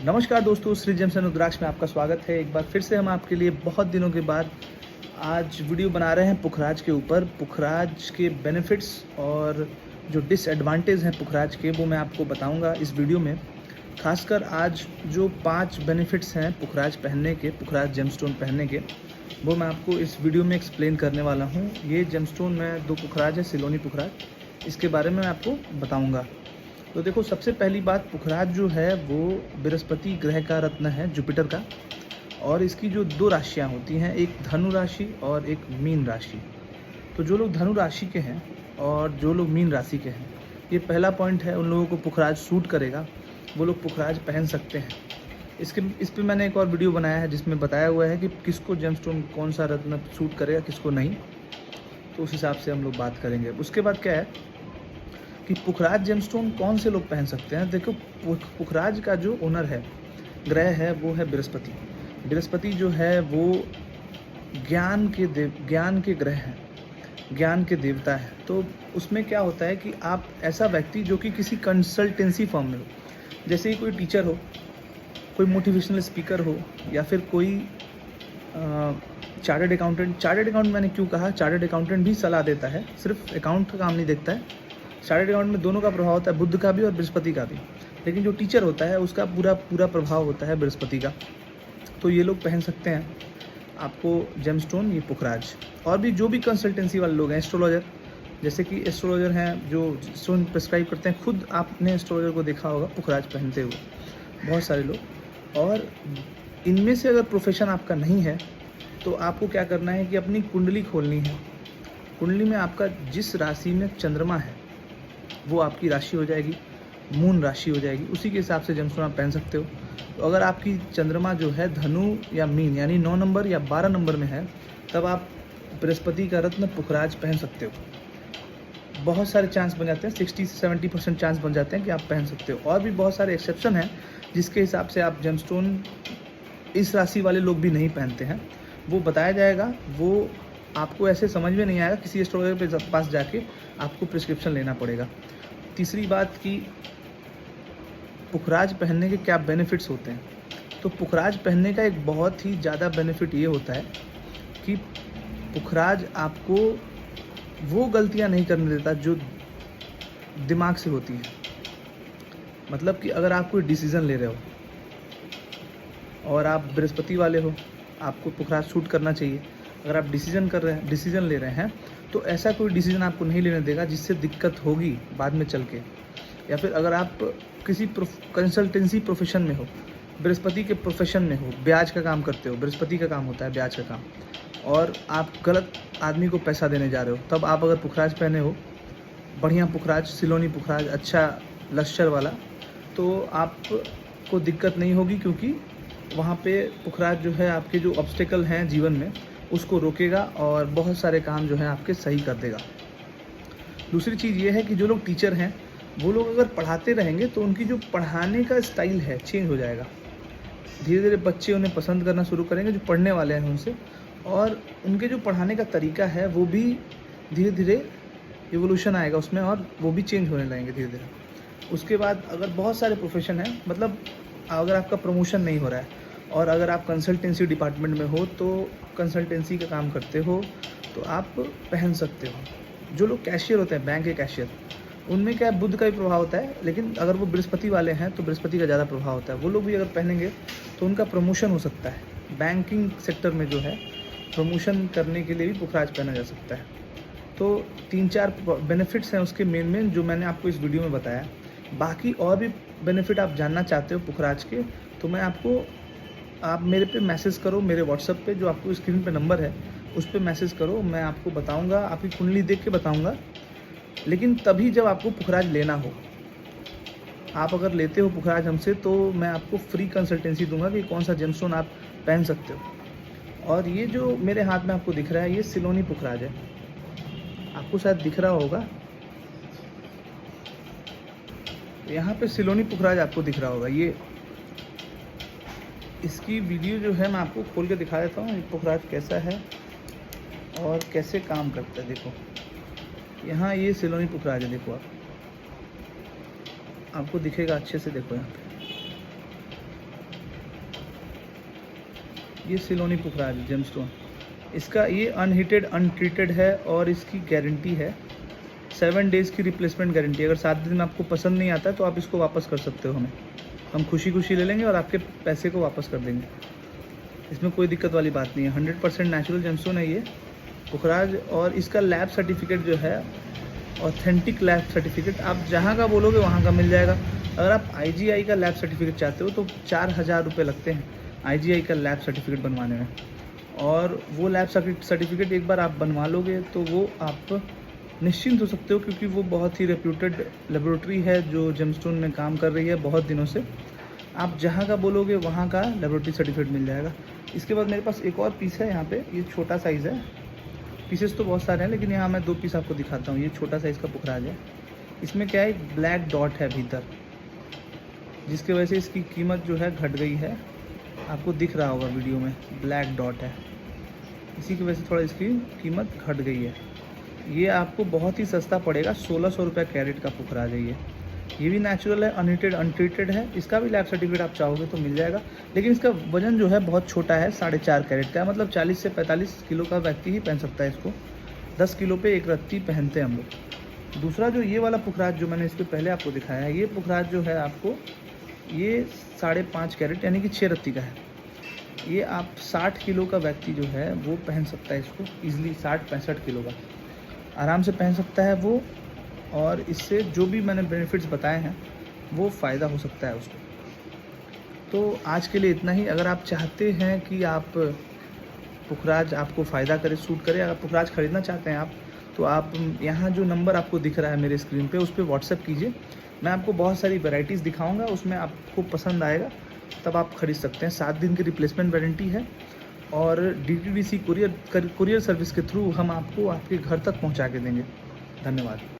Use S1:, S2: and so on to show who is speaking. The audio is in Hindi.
S1: नमस्कार दोस्तों, श्री जेम्स एंड रुद्राक्ष में आपका स्वागत है। एक बार फिर से हम आपके लिए बहुत दिनों के बाद आज वीडियो बना रहे हैं पुखराज के ऊपर। पुखराज के बेनिफिट्स और जो डिसएडवांटेज हैं पुखराज के, वो मैं आपको बताऊंगा इस वीडियो में। खासकर आज जो 5 बेनिफिट्स हैं पुखराज पहनने के, पुखराज जेमस्टोन पहनने के, वो मैं आपको इस वीडियो में एक्सप्लेन करने वाला हूँ। ये जेमस्टोन में 2 पुखराज है, सिलोनी पुखराज, इसके बारे में मैं आपको बताऊँगा। तो देखो, सबसे पहली बात, पुखराज जो है वो बृहस्पति ग्रह का रत्न है, जुपिटर का, और इसकी जो 2 राशियाँ होती हैं, एक धनु राशि और एक मीन राशि। तो जो लोग धनु राशि के हैं और जो लोग मीन राशि के हैं, ये पहला पॉइंट है, उन लोगों को पुखराज सूट करेगा, वो लोग पुखराज पहन सकते हैं। इस पे मैंने एक और वीडियो बनाया है जिसमें बताया हुआ है कि किसको जेमस्टोन कौन सा रत्न सूट करेगा, किसको नहीं, तो उस हिसाब से हम लोग बात करेंगे। उसके बाद क्या है कि पुखराज जेमस्टोन कौन से लोग पहन सकते हैं। देखो, पुखराज का जो ओनर है, ग्रह है, वो है बृहस्पति। बृहस्पति जो है वो ज्ञान के ग्रह हैं, ज्ञान के देवता है। तो उसमें क्या होता है कि आप ऐसा व्यक्ति जो कि किसी कंसल्टेंसी फर्म में हो, जैसे ही कोई टीचर हो, कोई मोटिवेशनल स्पीकर हो, या फिर कोई चार्टर्ड अकाउंटेंट मैंने क्यों कहा, चार्टर्ड अकाउंटेंट भी सलाह देता है, सिर्फ अकाउंट का काम नहीं देखता है। चार्टर्ड अकाउंट में दोनों का प्रभाव होता है, बुध का भी और बृहस्पति का भी, लेकिन जो टीचर होता है उसका पूरा प्रभाव होता है बृहस्पति का। तो ये लोग पहन सकते हैं आपको जेमस्टोन, ये पुखराज। और भी जो भी कंसल्टेंसी वाले लोग हैं, एस्ट्रोलॉजर, जैसे कि एस्ट्रोलॉजर हैं जो स्टोन प्रिस्क्राइब करते हैं, खुद आपने एस्ट्रोलॉजर को देखा होगा पुखराज पहनते हुए, बहुत सारे लोग। और इनमें से अगर प्रोफेशन आपका नहीं है तो आपको क्या करना है कि अपनी कुंडली खोलनी है। कुंडली में आपका जिस राशि में चंद्रमा है वो आपकी राशि हो जाएगी, मून राशि हो जाएगी, उसी के हिसाब से जेमस्टोन आप पहन सकते हो। तो अगर आपकी चंद्रमा जो है धनु या मीन यानी 9 नंबर या 12 नंबर में है, तब आप बृहस्पति का रत्न पुखराज पहन सकते हो। बहुत सारे चांस बन जाते हैं, 60 से 70% चांस बन जाते हैं कि आप पहन सकते हो। और भी बहुत सारे एक्सेप्शन हैं जिसके हिसाब से आप जेमस्टोन इस राशि वाले लोग भी नहीं पहनते हैं, वो बताया जाएगा। वो आपको ऐसे समझ में नहीं आएगा, किसी एस्ट्रोलॉजर के पास जाके आपको प्रिस्क्रिप्शन लेना पड़ेगा। तीसरी बात कि पुखराज पहनने के क्या बेनिफिट्स होते हैं। तो पुखराज पहनने का एक बहुत ही ज़्यादा बेनिफिट ये होता है कि पुखराज आपको वो गलतियां नहीं करने देता जो दिमाग से होती है। मतलब कि अगर आप कोई डिसीज़न ले रहे हो और आप बृहस्पति वाले हो, आपको पुखराज सूट करना चाहिए। अगर आप डिसीजन ले रहे हैं तो ऐसा कोई डिसीजन आपको नहीं लेने देगा जिससे दिक्कत होगी बाद में चल के। या फिर अगर आप किसी कंसल्टेंसी प्रोफेशन में हो, बृहस्पति के प्रोफेशन में हो, ब्याज का काम करते हो, बृहस्पति का काम होता है ब्याज का काम, और आप गलत आदमी को पैसा देने जा रहे हो, तब आप अगर पुखराज पहने हो, बढ़िया पुखराज, सिलोनी पुखराज, अच्छा लश्कर वाला, तो आपको दिक्कत नहीं होगी, क्योंकि वहाँ पे पुखराज जो है आपके जो ऑब्स्टेकल हैं जीवन में उसको रोकेगा और बहुत सारे काम जो है आपके सही कर देगा। दूसरी चीज़ ये है कि जो लोग टीचर हैं वो लोग अगर पढ़ाते रहेंगे तो उनकी जो पढ़ाने का स्टाइल है चेंज हो जाएगा। धीरे धीरे बच्चे उन्हें पसंद करना शुरू करेंगे जो पढ़ने वाले हैं उनसे, और उनके जो पढ़ाने का तरीका है वो भी धीरे धीरे इवोल्यूशन आएगा उसमें, और वो भी चेंज होने लगेंगे धीरे धीरे। उसके बाद अगर बहुत सारे प्रोफेशन हैं, मतलब अगर आपका प्रमोशन नहीं हो रहा है और अगर आप कंसल्टेंसी डिपार्टमेंट में हो, तो कंसल्टेंसी का काम करते हो, तो आप पहन सकते हो। जो लोग कैशियर होते हैं, बैंक के कैशियर, उनमें क्या बुध का भी प्रभाव होता है, लेकिन अगर वो बृहस्पति वाले हैं तो बृहस्पति का ज़्यादा प्रभाव होता है। वो लोग भी अगर पहनेंगे तो उनका प्रमोशन हो सकता है। बैंकिंग सेक्टर में जो है प्रमोशन करने के लिए भी पुखराज पहना जा सकता है। तो 3-4 बेनिफिट्स हैं उसके मेन जो मैंने आपको इस वीडियो में बताया। बाकी और भी बेनिफिट आप जानना चाहते हो पुखराज के, तो आप मेरे पे मैसेज करो, मेरे व्हाट्सएप पे जो आपको स्क्रीन पे नंबर है उस पे मैसेज करो, मैं आपको बताऊंगा, आपकी कुंडली देख के बताऊंगा। लेकिन तभी जब आपको पुखराज लेना हो। आप अगर लेते हो पुखराज हमसे तो मैं आपको फ्री कंसल्टेंसी दूंगा कि कौन सा जेमस्टोन आप पहन सकते हो। और ये जो मेरे हाथ में आपको दिख रहा है, ये सिलोनी पुखराज है, आपको शायद दिख रहा होगा, यहाँ पे सिलोनी पुखराज आपको दिख रहा होगा। ये इसकी वीडियो जो है मैं आपको खोल के दिखा देता हूँ, ये पुखराज कैसा है और कैसे काम करता है। देखो यहाँ ये सिलोनी पुखराज है, देखो आपको दिखेगा अच्छे से, देखो यहाँ पे ये सिलोनी पुखराज जेमस्टोन, इसका ये अनहीटेड अनट्रीटेड है और इसकी गारंटी है 7 डेज़ की रिप्लेसमेंट गारंटी। अगर 7 दिन में आपको पसंद नहीं आता है तो आप इसको वापस कर सकते हो हमें, हम खुशी खुशी ले लेंगे और आपके पैसे को वापस कर देंगे। इसमें कोई दिक्कत वाली बात नहीं है। 100% नेचुरल जेमस्टोन है ये पुखराज। और इसका लैब सर्टिफिकेट जो है, ऑथेंटिक लैब सर्टिफिकेट, आप जहाँ का बोलोगे वहाँ का मिल जाएगा। अगर आप IGI का लैब सर्टिफिकेट चाहते हो तो 4000 रुपये लगते हैं IGI का लैब सर्टिफिकेट बनवाने में। और वो लैब सर्टिफिकेट एक बार आप बनवा लोगे तो वो आप निश्चिंत हो सकते हो, क्योंकि वो बहुत ही रेप्यूटेड लेबोरेटरी है जो जेमस्टोन में काम कर रही है बहुत दिनों से। आप जहाँ का बोलोगे वहाँ का लेबोरेटरी सर्टिफिकेट मिल जाएगा। इसके बाद मेरे पास एक और पीस है यहाँ पे, ये छोटा साइज़ है। पीसेस तो बहुत सारे हैं लेकिन यहाँ मैं 2 पीस आपको दिखाता हूँ। ये छोटा साइज़ का पुखराज है। इसमें क्या है, ब्लैक डॉट है भीतर, जिसकी वजह से इसकी कीमत जो है घट गई है। आपको दिख रहा होगा वीडियो में, ब्लैक डॉट है, इसी की वजह से थोड़ा इसकी कीमत घट गई है। ये आपको बहुत ही सस्ता पड़ेगा, 1600 रुपये कैरेट का पुखराज है ये भी नेचुरल है, अनहीटेड अनट्रीटेड है। इसका भी लैब सर्टिफिकेट आप चाहोगे तो मिल जाएगा, लेकिन इसका वजन जो है बहुत छोटा है, 4.5 कैरेट का है। मतलब 40 से 45 किलो का व्यक्ति ही पहन सकता है इसको। 10 किलो पे एक रत्ती पहनते हैं हम लोग। दूसरा जो ये वाला पुखराज जो मैंने इसके पहले आपको दिखाया है, ये पुखराज जो है आपको ये 5.5 कैरेट यानी कि 6 रत्ती का है। ये आप 60 किलो का व्यक्ति जो है वो पहन सकता है इसको ईजिली। 60-65 किलो का आराम से पहन सकता है वो। और इससे जो भी मैंने बेनिफिट्स बताए हैं वो फ़ायदा हो सकता है उसको। तो आज के लिए इतना ही। अगर आप चाहते हैं कि आप पुखराज आपको फ़ायदा करे, सूट करे, अगर पुखराज ख़रीदना चाहते हैं आप, तो आप यहाँ जो नंबर आपको दिख रहा है मेरे स्क्रीन पे, उस पर व्हाट्सएप कीजिए। मैं आपको बहुत सारी वैरायटीज़ दिखाऊंगा, उसमें आपको पसंद आएगा तब आप खरीद सकते हैं। 7 दिन की रिप्लेसमेंट वारंटी है और DTDC कुरियर सर्विस के थ्रू हम आपको आपके घर तक पहुँचा के देंगे। धन्यवाद।